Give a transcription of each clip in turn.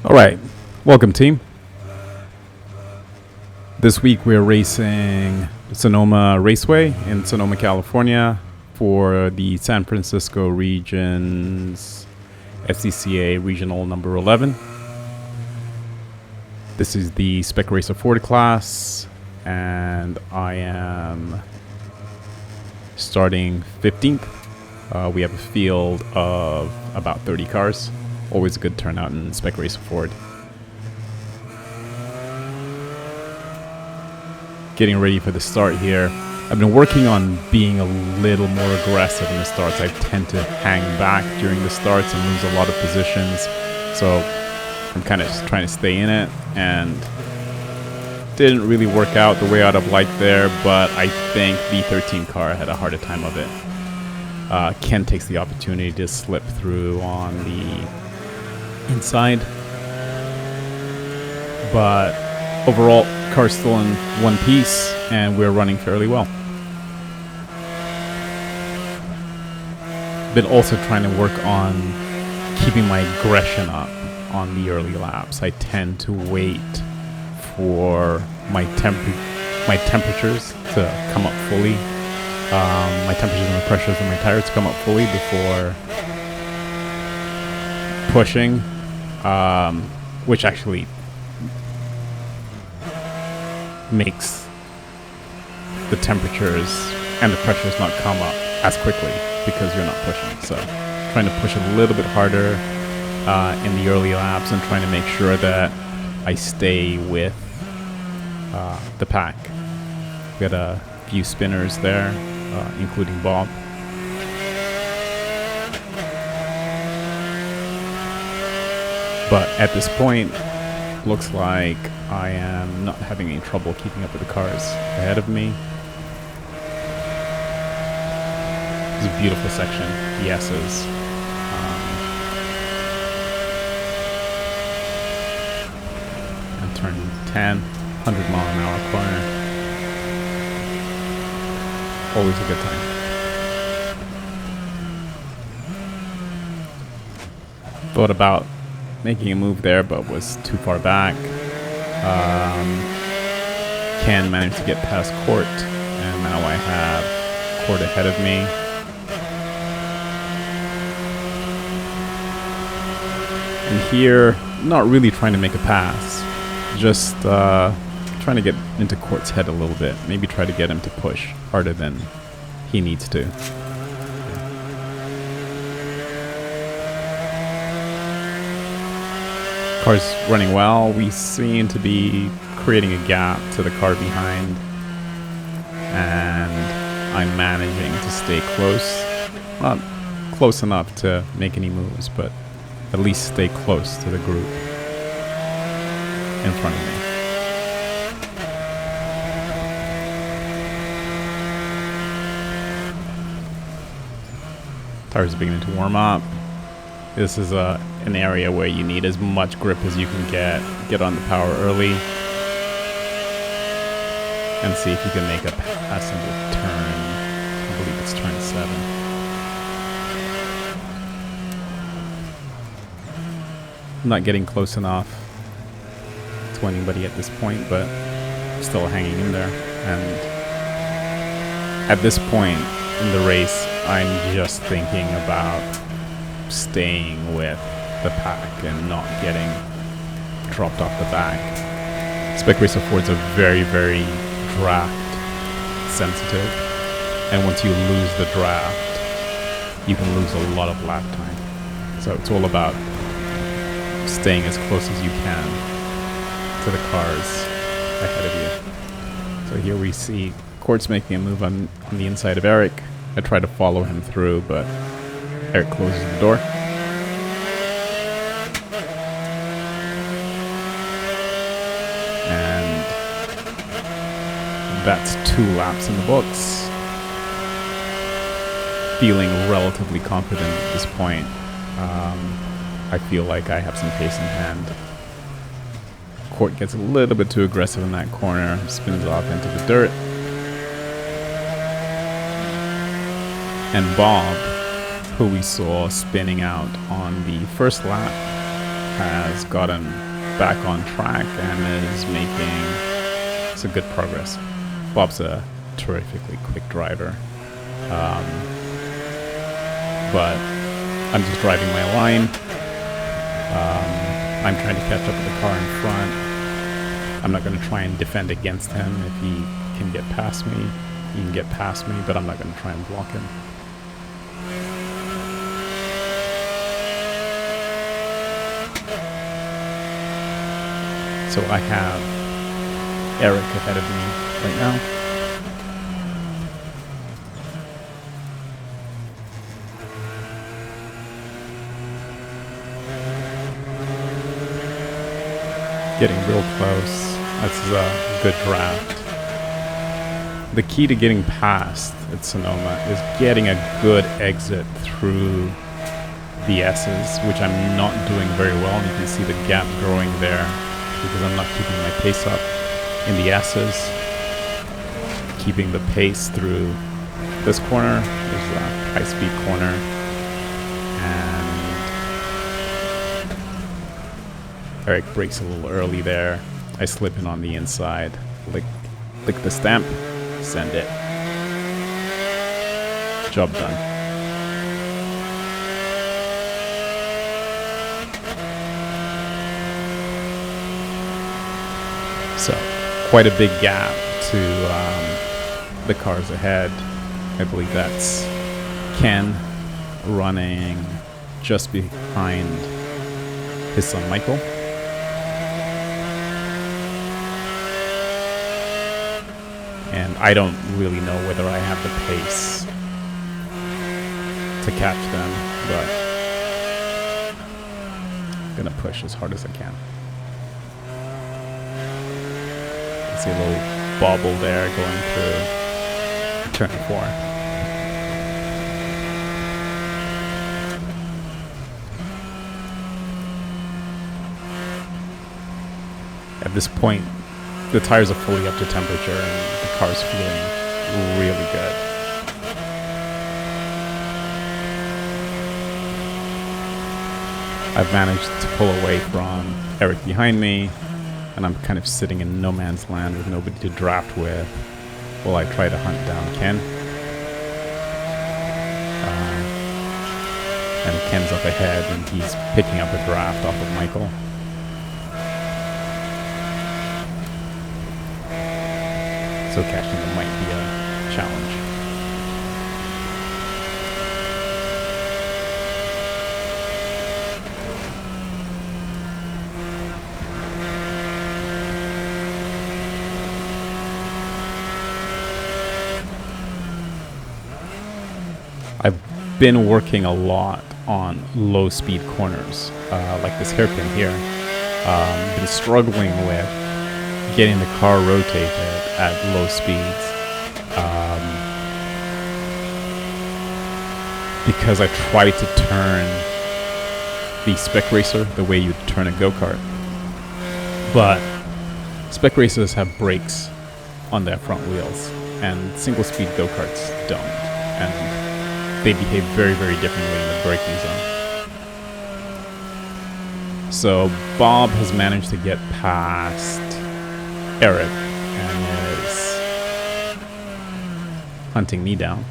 All right, welcome team. This week we're racing Sonoma Raceway in Sonoma, California for the San Francisco region's SCCA regional number 11. This is the Spec Racer Ford class and I am starting 15th. We have a field of about 30 cars. Always a good turnout in Spec Racer Ford. Getting ready for the start here. I've been working on being a little more aggressive in the starts. I tend to hang back during the starts and lose a lot of positions. So I'm kind of just trying to stay in it, and didn't really work out the way I'd have liked there, but I think the 13 car had a harder time of it. Ken takes the opportunity to slip through on the inside, but overall car's still in one piece and we're running fairly well. Been also trying to work on keeping my aggression up on the early laps. I tend to wait for my temperatures to come up fully, my temperatures and the pressures of my tires to come up fully before pushing, which actually makes the temperatures and the pressures not come up as quickly because you're not pushing. So trying to push a little bit harder in the early laps and trying to make sure that I stay with the pack. We got a few spinners there, including Bob. But at this point, looks like I am not having any trouble keeping up with the cars ahead of me. It's a beautiful section, the S's. And turning 10, 100 mile an hour corner. Always a good time. Thought about making a move there, but was too far back. Ken managed to get past Court, and now I have Court ahead of me. And here, not really trying to make a pass, just trying to get into Court's head a little bit. Maybe try to get him to push harder than he needs to. Car's running well. We seem to be creating a gap to the car behind, and I'm managing to stay close. Not close enough to make any moves, but at least stay close to the group in front of me. Tires are beginning to warm up. This is an area where you need as much grip as you can get on the power early, and see if you can make a pass into turn, I believe it's turn 7. I'm not getting close enough to anybody at this point, but still hanging in there. And at this point in the race, I'm just thinking about staying with the pack and not getting dropped off the back. Spec Racer Fords are very, very draft sensitive, and once you lose the draft, you can lose a lot of lap time. So it's all about staying as close as you can to the cars ahead of you. So here we see Court's making a move on the inside of Eric. I try to follow him through, but Eric closes the door. And that's 2 laps in the books. Feeling relatively confident at this point. I feel like I have some pace in hand. Court gets a little bit too aggressive in that corner, spins off into the dirt. And Bob, who we saw spinning out on the first lap, has gotten back on track and is making some good progress. Bob's a terrifically quick driver, but I'm just driving my line. I'm trying to catch up with the car in front. I'm not going to try and defend against him. If he can get past me, he can get past me, but I'm not going to try and block him. So I have Eric ahead of me right now. Getting real close. That's a good draft. The key to getting past at Sonoma is getting a good exit through the S's, which I'm not doing very well. You can see the gap growing there because I'm not keeping my pace up in the S's. Keeping the pace through this corner. There's a high-speed corner. And Eric brakes a little early there. I slip in on the inside. Lick the stamp. Send it. Job done. So, quite a big gap to the cars ahead. I believe that's Ken running just behind his son Michael. And I don't really know whether I have the pace to catch them, but I'm gonna push as hard as I can. I see a little bobble there going through turn 4. At this point, the tires are fully up to temperature and the car's feeling really good. I've managed to pull away from Eric behind me, and I'm kind of sitting in no man's land with nobody to draft with while I try to hunt down Ken. And Ken's up ahead and he's picking up a draft off of Michael. So catching them might be a challenge. I've been working a lot on low speed corners, like this hairpin here. Been struggling with getting the car rotated at low speeds because I tried to turn the Spec Racer the way you'd turn a go-kart, but Spec Racers have brakes on their front wheels and single speed go-karts don't, and they behave very, very differently in the braking zone. So Bob has managed to get past Eric and is hunting me down,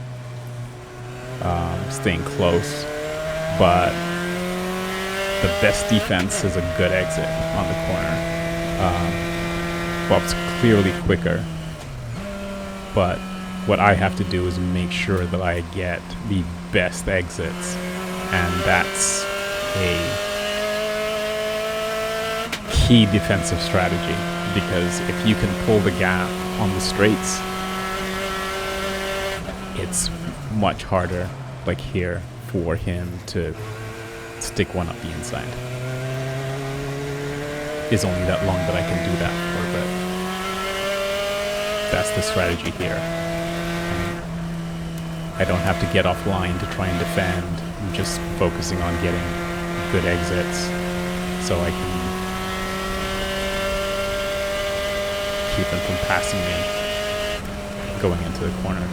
staying close, but the best defense is a good exit on the corner. Bob's clearly quicker, but what I have to do is make sure that I get the best exits, and that's a key defensive strategy. Because if you can pull the gap on the straights, it's much harder, like here, for him to stick one up the inside. It's only that long that I can do that for, but that's the strategy here. I don't have to get offline to try and defend. I'm just focusing on getting good exits so I can keep them from passing me going into the corner.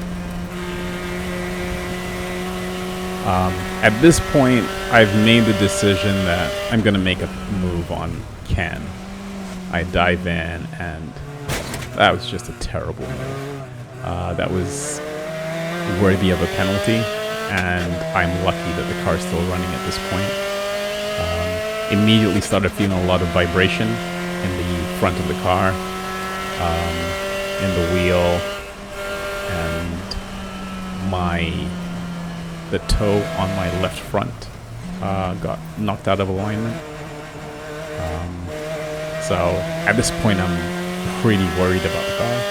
At this point, I've made the decision that I'm going to make a move on Ken. I dive in, and that was just a terrible move. That was worthy of a penalty, and I'm lucky that the car's still running at this point. Immediately started feeling a lot of vibration in the front of the car, in the wheel, and the toe on my left front got knocked out of alignment. So at this point, I'm pretty worried about the car.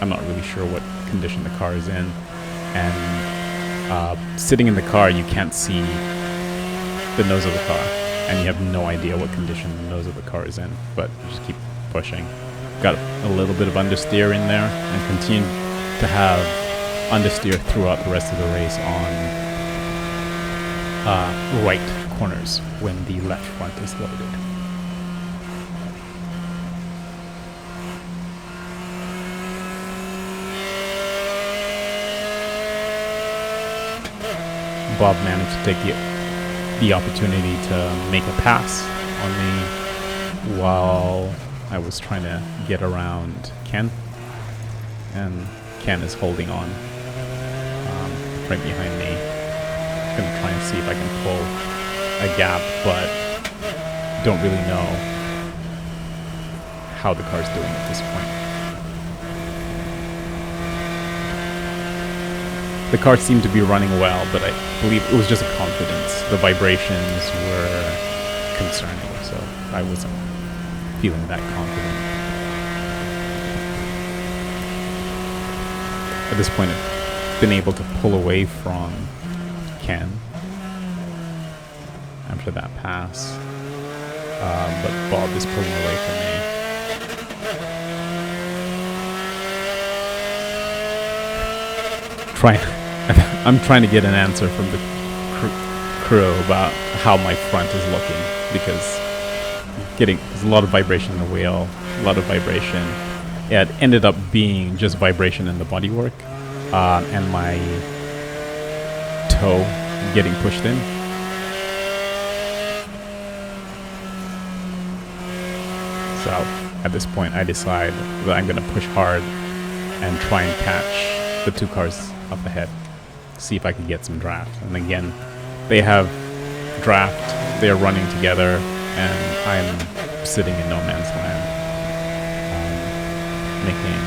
I'm not really sure what condition the car is in, and sitting in the car, you can't see the nose of the car, and you have no idea what condition the nose of the car is in, but you just keep pushing. Got a little bit of understeer in there, and continue to have understeer throughout the rest of the race on right corners when the left front is loaded. Bob managed to take the opportunity to make a pass on me while I was trying to get around Ken, and Ken is holding on right behind me. I'm gonna try and see if I can pull a gap, but don't really know how the car's doing at this point. The car seemed to be running well, but I believe it was just a confidence. The vibrations were concerning, so I wasn't feeling that confident. At this point, I've been able to pull away from Ken after that pass, but Bob is pulling away from me. I'm trying to get an answer from the crew about how my front is looking, because there's a lot of vibration in the wheel, a lot of vibration. It ended up being just vibration in the bodywork, and my toe getting pushed in. So at this point, I decide that I'm going to push hard and try and catch the two cars up ahead, see if I can get some draft. And again, they have draft, they're running together, and I'm sitting in no man's land, making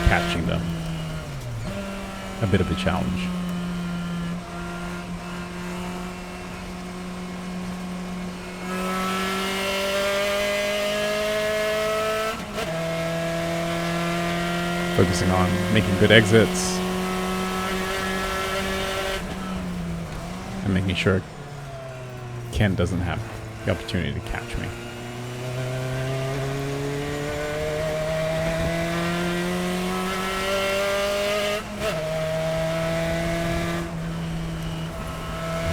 catching them a bit of a challenge. Focusing on making good exits and making sure Ken doesn't have the opportunity to catch me.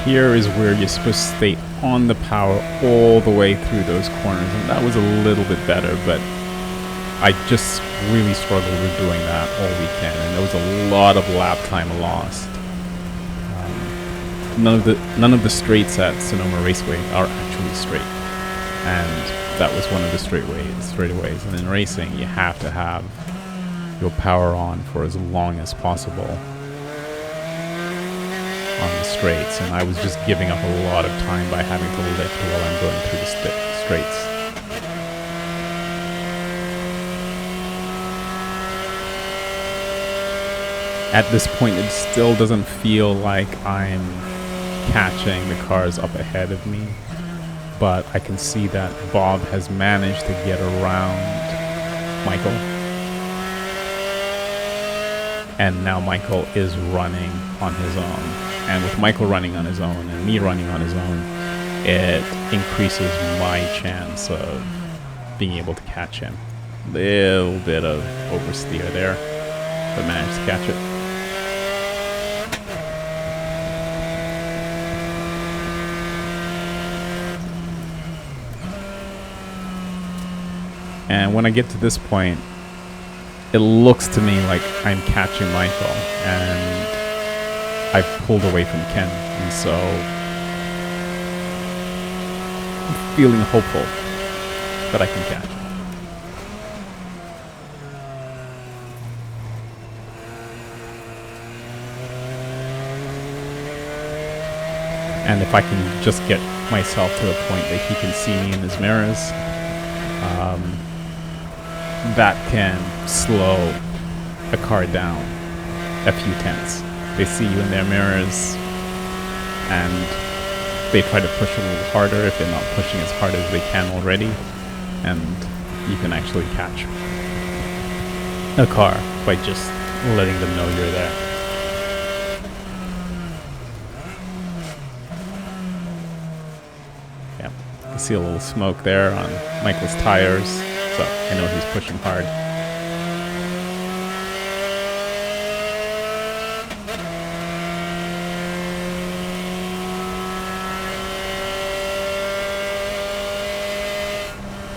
Here is where you're supposed to stay on the power all the way through those corners, and that was a little bit better, but I just really struggled with doing that all weekend, and there was a lot of lap time lost. None of the straights at Sonoma Raceway are actually straight, and that was one of the straightaways. And in racing, you have to have your power on for as long as possible on the straights, and I was just giving up a lot of time by having to lift while I'm going through the straights. At this point, it still doesn't feel like I'm catching the cars up ahead of me, but I can see that Bob has managed to get around Michael, and now Michael is running on his own. And with Michael running on his own and me running on his own, it increases my chance of being able to catch him. Little bit of oversteer there, but managed to catch it. And when I get to this point, it looks to me like I'm catching Michael, and I've pulled away from Ken, and so I'm feeling hopeful that I can catch him. And if I can just get myself to the point that he can see me in his mirrors, that can slow a car down a few tenths. They see you in their mirrors and they try to push a little harder if they're not pushing as hard as they can already, and you can actually catch a car by just letting them know you're there. Yeah, you can see a little smoke there on Michael's tires, so I know he's pushing hard.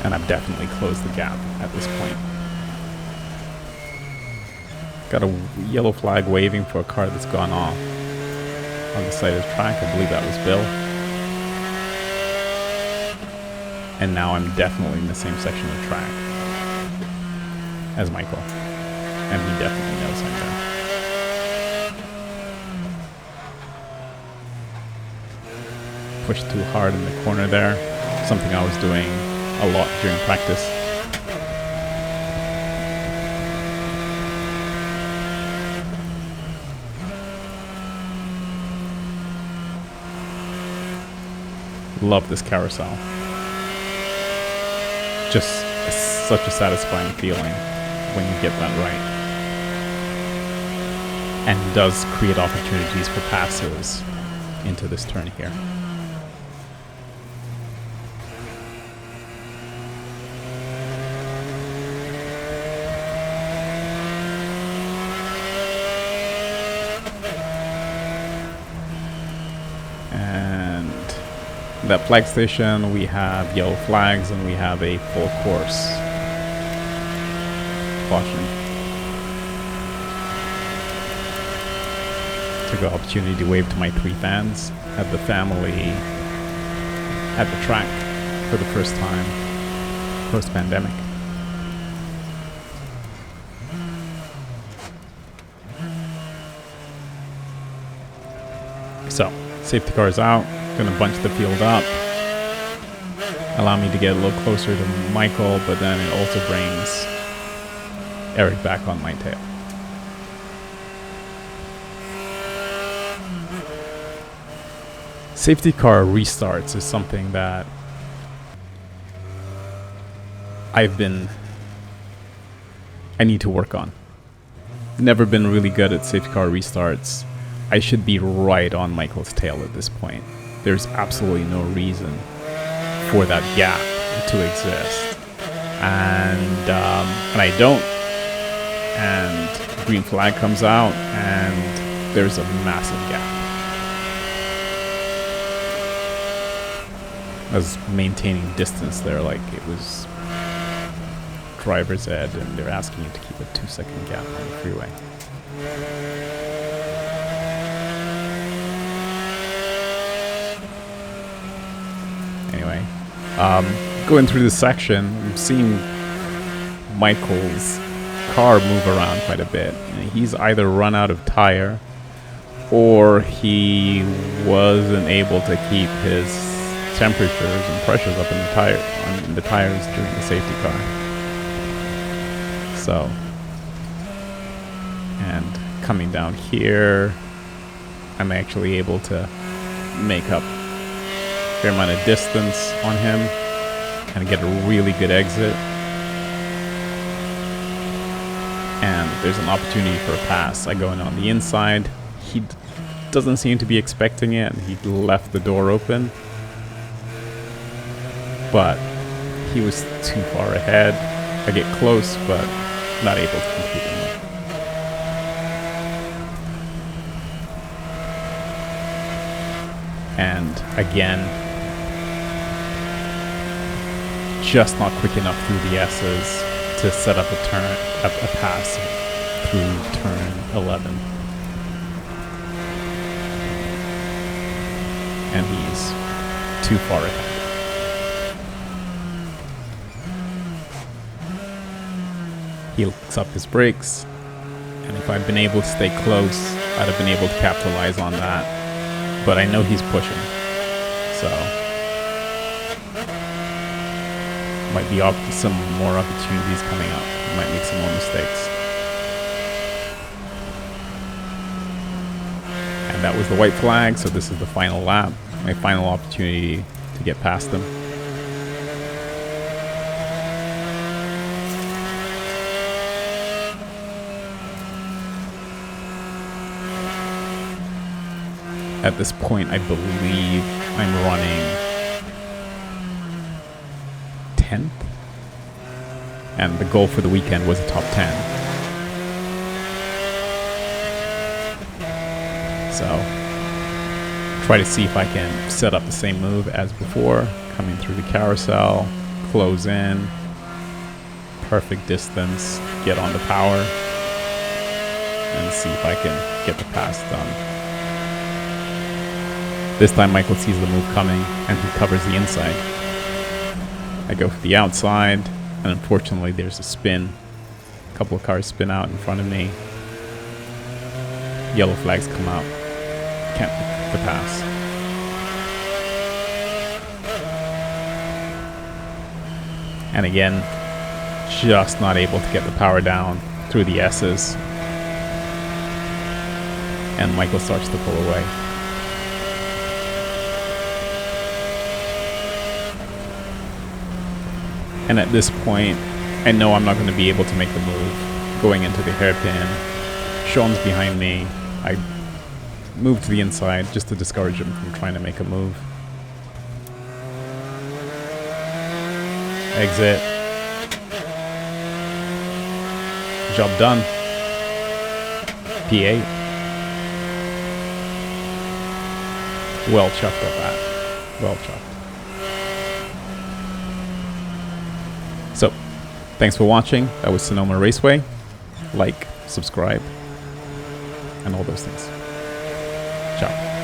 And I've definitely closed the gap at this point. Got a yellow flag waving for a car that's gone off on the side of the track. I believe that was Bill. And now I'm definitely in the same section of the track as Michael. And he definitely knows I'm there. Pushed too hard in the corner there. Something I was doing a lot during practice. Love this carousel. Just such a satisfying feeling when you get that right. And does create opportunities for passes into this turn here. That flag station, we have yellow flags and we have a full course caution. Took the opportunity to wave to my 3 fans. Had the family at the track for the first time post-pandemic. So, safety cars out. Gonna bunch the field up, allow me to get a little closer to Michael, but then it also brings Eric back on my tail. Safety car restarts is something that I need to work on. Never been really good at safety car restarts. I should be right on Michael's tail at this point. There's absolutely no reason for that gap to exist. And I don't. And green flag comes out and there's a massive gap. I was maintaining distance there like it was driver's ed and they're asking you to keep a 2-second gap on the freeway. Anyway, going through this section, I'm seeing Michael's car move around quite a bit. And he's either run out of tire or he wasn't able to keep his temperatures and pressures up in the tires during the safety car. So, and coming down here, I'm actually able to make up a fair amount of distance on him and get a really good exit. And there's an opportunity for a pass. I go in on the inside. He doesn't seem to be expecting it. He left the door open. But he was too far ahead. I get close, but not able to complete it. And again, just not quick enough through the S's to set up a pass through turn 11. and he's too far ahead. He looks up his brakes, and if I'd been able to stay close, I'd have been able to capitalize on that. But I know he's pushing, so might be some more opportunities coming up. Might make some more mistakes. And that was the white flag, so this is the final lap, my final opportunity to get past him. At this point, I believe I'm running 10th, and the goal for the weekend was a top 10. So, try to see if I can set up the same move as before, coming through the carousel, close in, perfect distance, get on the power, and see if I can get the pass done. This time Michael sees the move coming, and he covers the inside. I go for the outside, and unfortunately there's a spin. A couple of cars spin out in front of me. Yellow flags come out. Can't make the pass. And again, just not able to get the power down through the S's. And Michael starts to pull away. And at this point, I know I'm not going to be able to make the move going into the hairpin. Sean's behind me. I move to the inside just to discourage him from trying to make a move. Exit. Job done. P8. Well chucked at that. Well chucked. So, thanks for watching. That was Sonoma Raceway. Like, subscribe, and all those things. Ciao.